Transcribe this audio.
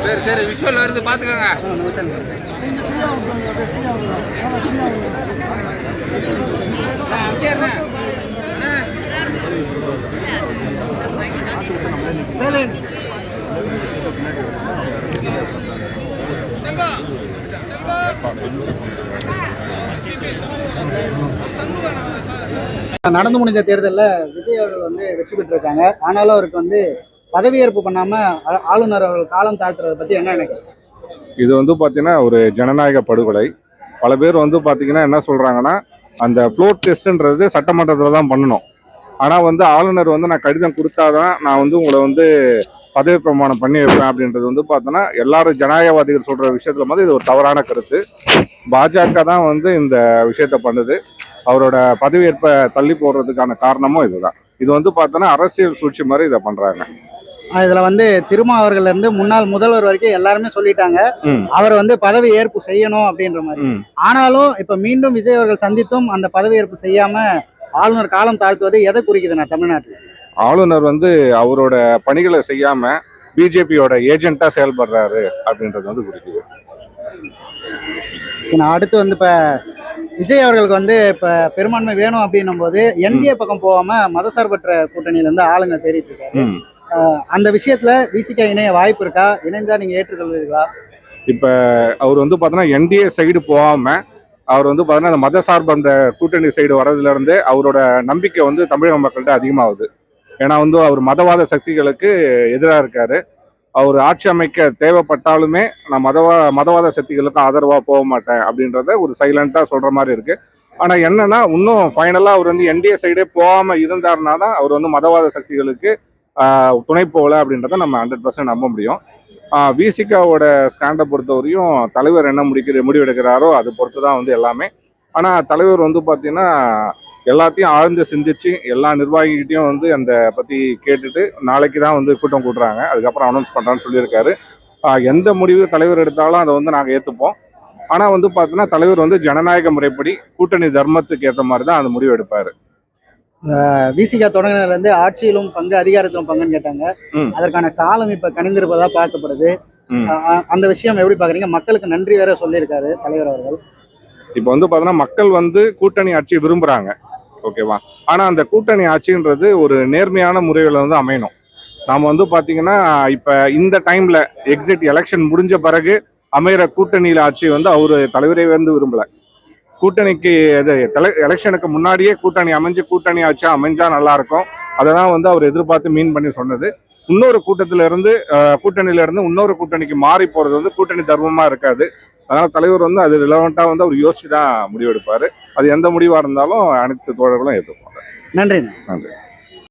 சரி சரி விஷுவல் வருது பார்த்துக்கோங்க. நடந்து முடிந்த தேர்தலில் விஜய் அவர்கள் வந்து வெற்றி பெற்றிருக்காங்க. ஆனாலும் அவருக்கு வந்து பதவியேற்பு பண்ணாம ஆளுநர் அவர்கள் காலம் தாழ்த்துறதை பத்தி என்ன நினைக்கிறீங்க? இது வந்து பார்த்தீங்கன்னா ஒரு ஜனநாயக படுகொலை. பல பேர் வந்து பார்த்தீங்கன்னா என்ன சொல்றாங்கன்னா, அந்த ஃப்ளோர் டெஸ்ட்ன்றது சட்டமன்றத்தில் தான் பண்ணணும். ஆனால் வந்து ஆளுநர் வந்து நான் கடிதம் கொடுத்தாதான் நான் வந்து உங்களை வந்து பதவி பிரமாணம் பண்ணி வைப்பேன் அப்படின்றது வந்து பார்த்தோன்னா எல்லாரும் ஜனநாயகவாதிகள் சொல்ற விஷயத்துல வந்து இது ஒரு தவறான கருத்து. பாஜக தான் வந்து இந்த விஷயத்த பண்ணுது. அவரோட பதவியேற்பை தள்ளி போடுறதுக்கான காரணமும் இதுதான். இது வந்து பார்த்தோன்னா அரசியல் சூழ்ச்சி மாதிரி இதை பண்றாங்க. இதுல வந்து திருமாவர்கள் இருந்து முன்னாள் முதல்வர் வரைக்கும் எல்லாருமே சொல்லிட்டாங்க அவர் வந்து பதவி ஏற்பு செய்யணும் அப்படின்ற மாதிரி. ஆனாலும் இப்ப மீண்டும் விஜய் அவர்கள் சந்தித்தும் அந்த பதவி ஏற்பு செய்யாம ஆளுநர் காலம் தாழ்த்துவது எதை குறிக்குதுண்ணா தமிழ்நாட்டில்? ஆளுநர் வந்து அவரோட பணிகளை செய்யாம பிஜேபியோட ஏஜென்ட்டா செயல்படுறாரு அப்படின்றது வந்து குறிக்குது. அடுத்து வந்து இப்ப விஜய் அவர்களுக்கு வந்து இப்ப பெரும்பான்மை வேணும் அப்படின்னும் போது என்டிஏ பக்கம் போகாம மதசார்பற்ற கூட்டணியில இருந்து ஆளுங்க தேடிட்டு இருக்காரு. அந்த விஷயத்துல விசிக இணைய வாய்ப்பு இருக்கா? இணைந்தா நீங்க ஏற்றுக்கொள்வீர்களா? இப்ப அவர் வந்து பாத்தீங்கன்னா என்டிஏ சைடு போகாம அவர் வந்து பாத்தீங்கன்னா அந்த மதசார்பற்ற கூட்டணி சைடு வர்றதுல இருந்து அவரோட நம்பிக்கை வந்து தமிழக மக்கள்கிட்ட அதிகமாகுது. ஏன்னா வந்து அவர் மதவாத சக்திகளுக்கு எதிராக இருக்காரு. அவர் ஆட்சி அமைக்க தேவைப்பட்டாலுமே நான் மதவாத சக்திகளுக்கு ஆதரவா போக மாட்டேன் அப்படின்றத ஒரு சைலண்டா சொல்ற மாதிரி இருக்கு. ஆனா என்னன்னா இன்னும் ஃபைனலா அவர் வந்து என்டிஏ சைடே போகாம இருந்தாருன்னா தான் அவர் வந்து மதவாத சக்திகளுக்கு துணை போகல அப்படின்றத நம்ம 100% நம்ப முடியும். விசிகாவோட ஸ்டாண்டை பொறுத்தவரையும் தலைவர் என்ன முடிவெடுக்கிறாரோ அது பொறுத்து தான் வந்து எல்லாமே. ஆனால் தலைவர் வந்து பார்த்தீங்கன்னா எல்லாத்தையும் ஆழ்ந்து சிந்திச்சு எல்லா நிர்வாகிகிட்டையும் வந்து அந்த பற்றி கேட்டுட்டு நாளைக்கு தான் வந்து கூட்டம் கூட்டுறாங்க. அதுக்கப்புறம் அனௌன்ஸ் பண்ணுறான்னு சொல்லியிருக்காரு. எந்த முடிவு தலைவர் எடுத்தாலும் அதை வந்து நாங்கள் ஏற்றுப்போம். ஆனால் வந்து பார்த்தீங்கன்னா தலைவர் வந்து ஜனநாயக முறைப்படி கூட்டணி தர்மத்துக்கு ஏற்ற மாதிரி தான் அந்த முடிவு எடுப்பார். விசிகா தொடங்கினதுல இருந்து ஆட்சியிலும் பங்கு அதிகாரத்திலும் பங்குன்னு கேட்டாங்க. அதற்கான காலம் இப்ப கணிந்திருப்பதா பார்க்கப்படுது. அந்த விஷயம் எப்படி பாக்குறீங்க? மக்களுக்கு நன்றி வேற சொல்லியிருக்காரு தலைவர் அவர்கள். இப்ப வந்து பாத்தீங்கன்னா மக்கள் வந்து கூட்டணி ஆட்சி விரும்புறாங்க, ஓகேவா? ஆனா அந்த கூட்டணி ஆட்சின்றது ஒரு நேர்மையான முறையில வந்து அமையணும். நாம வந்து பாத்தீங்கன்னா இப்ப இந்த டைம்ல எக்ஸிட் எலெக்ஷன் முடிஞ்ச பிறகு அமைகிற கூட்டணியில ஆட்சி வந்து அவரு தலைவரே வந்து விரும்பல. கூட்டணிக்கு எலெக்ஷனுக்கு முன்னாடியே கூட்டணி கூட்டணி ஆட்சியா அமைஞ்சா நல்லா இருக்கும். அதை தான் வந்து அவர் எதிர்பார்த்து மீன் பண்ணி சொன்னது. இன்னொரு கூட்டணியில இருந்து இன்னொரு கூட்டணிக்கு மாறி போறது வந்து கூட்டணி தர்மமா இருக்காது. அதனால தலைவர் வந்து அது ரிலவெண்டா வந்து அவர் யோசிச்சு தான் முடிவெடுப்பாரு. அது எந்த முடிவா இருந்தாலும் அனைத்து தோழர்களும் ஏற்றுப்பாங்க. நன்றி. நன்றி.